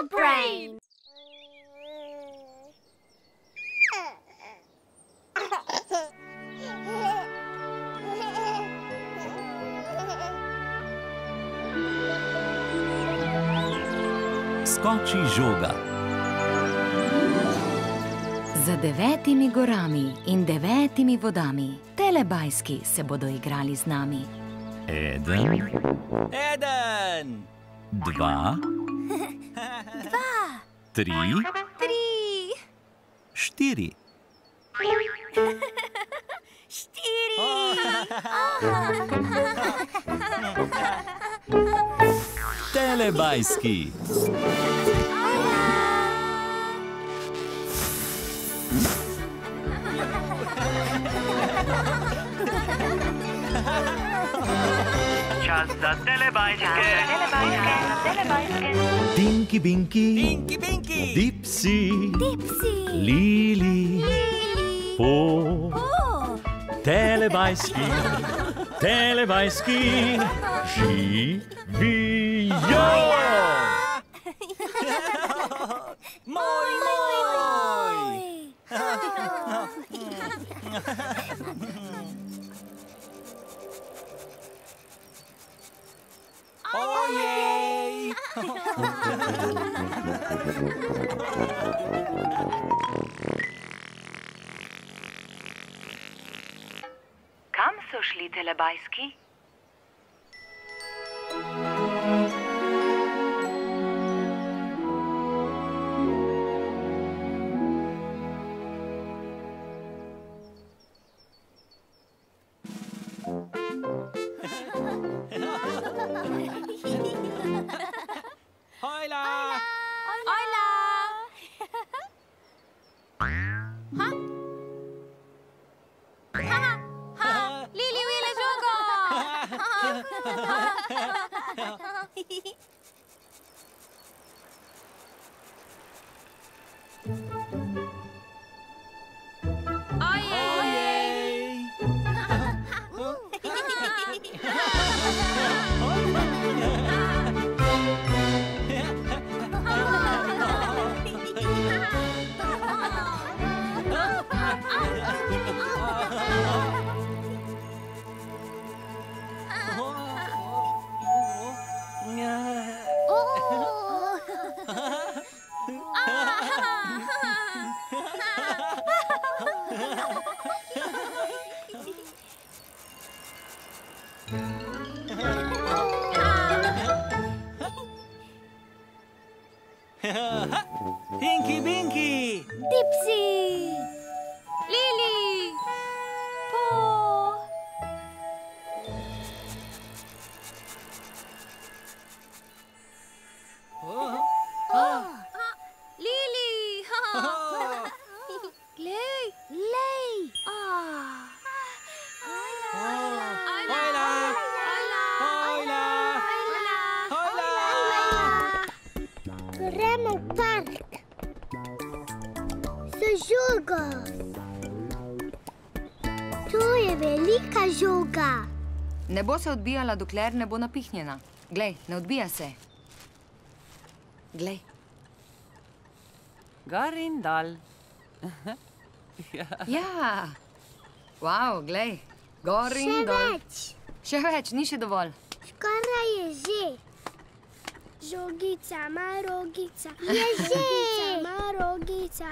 brain. Skoči žoga. Za 9 gorami in 9 vodami Telebajski se bodo igrali z nami. 1, 2, 3, 4. Telebajski. Čas za telebajske. Dinky Binky, Dipsy, Lili, Po, Telebajski, živijo! Moj! Ojej! Kam so šli Telebajski? Hojla! Lili ujela žogo! Ojej! Tinky Binky! Dipsy! Lili! Po! Lili! Glej! Gremo v park z žogo. To je velika žoga. Ne bo se odbijala, dokler ne bo napihnjena. Glej, ne odbija se. Glej. Gor in dol. Ja. Wow, glej. Gor in dol. Še več, ni še dovolj. Skoraj je že. Žogica, marogica, je že. Marogica.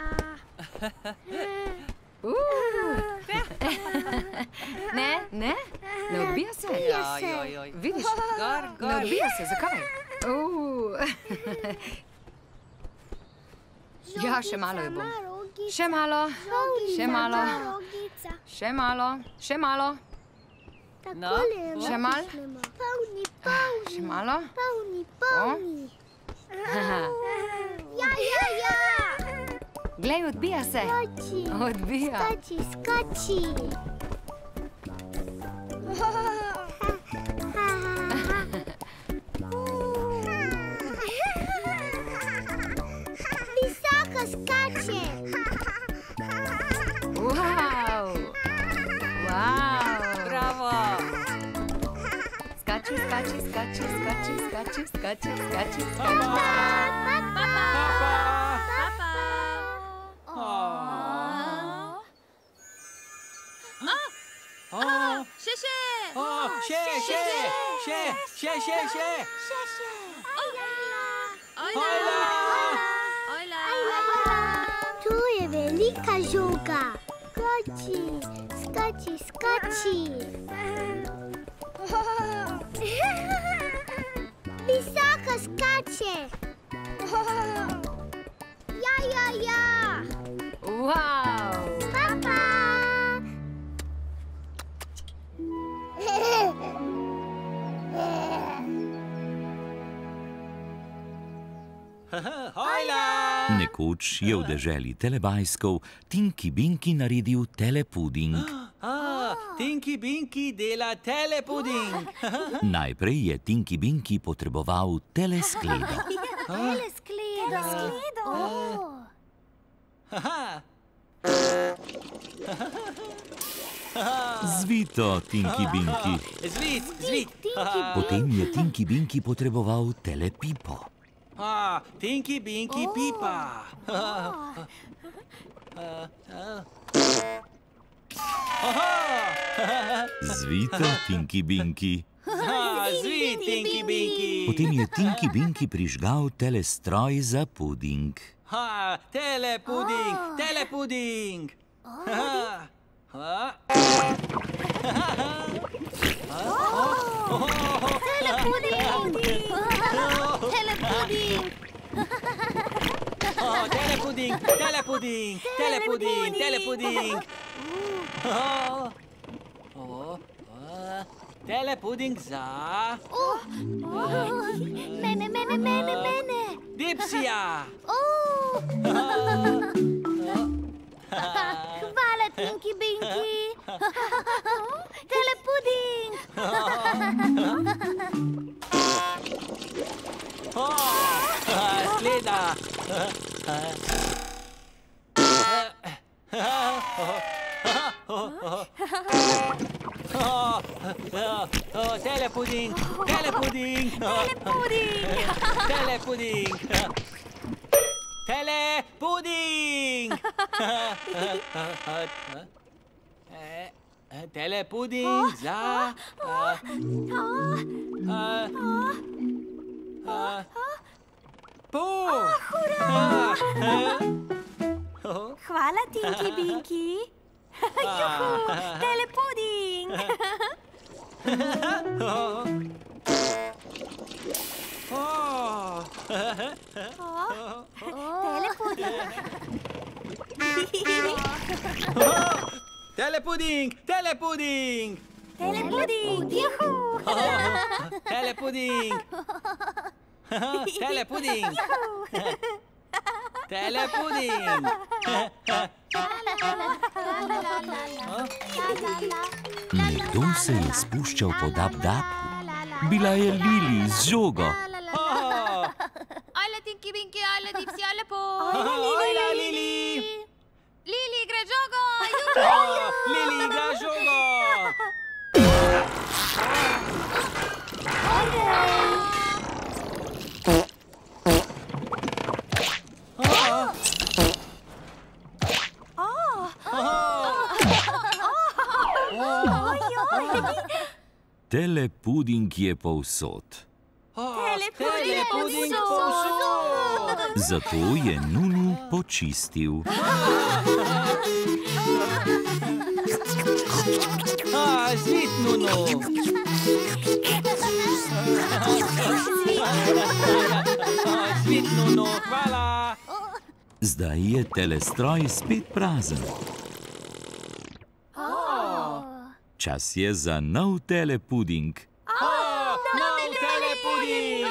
Ne odbija se. Vidiš, ne odbija se, zakaj? Ja, še malo je bom. Še malo. Še malo. Še malo. Še malo. Še malo. Ja. Glej, odbija se. Odbija. Skoči. Visoko skače. Wow. Bravo! Skači. Tu je velika žoga. Skoči, skoči, skoči. Visoko skače. Ja. Wow! Papa. Nekoč je v deželi Telebajskov Tinky Binky naredil telepuding. Tinky Binky dela telepuding. Najprej je Tinky Binky potreboval teleskledo. Skledo. Zvito Tinky Binky. Zvit. Potem je Tinky Binky potreboval telepipo. Tinky Binky pipa. Zvito Tinky Binky. Zvit Tinky Binky. Potem je Tinky Binky prižgal telestroj za puding. Telepuding. Telepuding. Telepuding za... Mene. Dipsija. Hvala, Tinky Binky. Telepuding. Skleda. Telepuding. Telepuding za... Hvala, Tinky Binky. Juhu, telepuding. Telepuding. Juhu. Telepuding. Nekdo se je spuščal po dab-dabu. Bila je Lili z žogo. Ajla, Tinky Binky, ajla, Dipsy, ajla, po. Ajla, Lili. Lili igra žogo. Lili igra žogo. Telepuding je povsod. Telepuding povsod. Zato je Nunu počistil. Zvit, Nuno. Zvit, Nuno, hvala. Zdaj je telestroj spet prazen. Čas je za nov telepuding. Nov telepuding.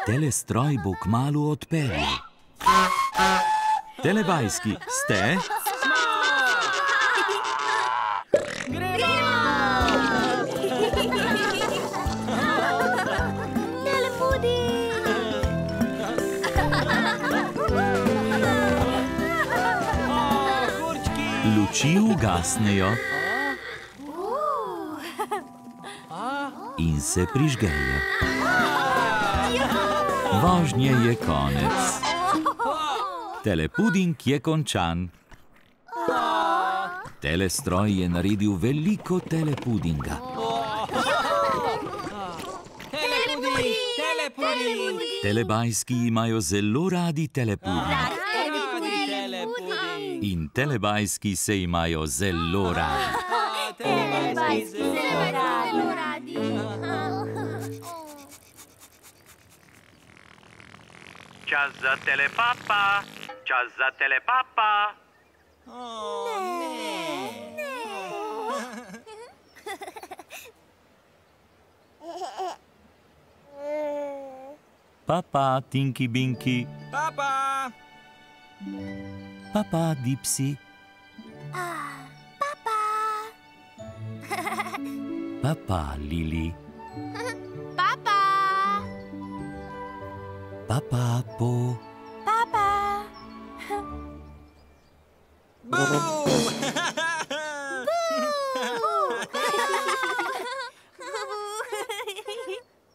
Telestroj bo kmalu odpeljal. Telebajski, ste? Luči ugasnejo. in se prižgejo. Vožnje je konec. Telepuding je končan. Telestroj je naredil veliko telepudinga. Telepuding! Telebajski imajo zelo radi telepuding. In telebajski se imajo zelo radi. Telebajski zelo radi. Čas za telepapa, čas za telepapa. Papa, Tinky Binky. Papa! Papa, Dipsy. Papa, Lili. Papa! Papa, Po. Papa!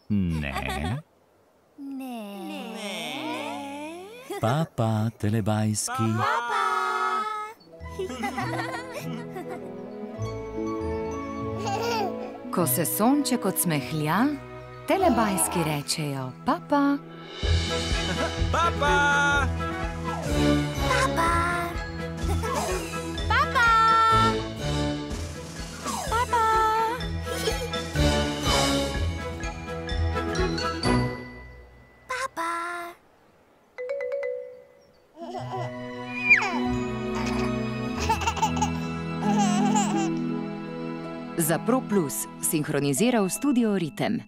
Ne. Papa, Telebajski. Ko se sonček odsmehlja, telebajski rečejo papa. Papa! Papa! Papa! Papa! Papa! Za Pro Plus sinhroniziral studio Ritem.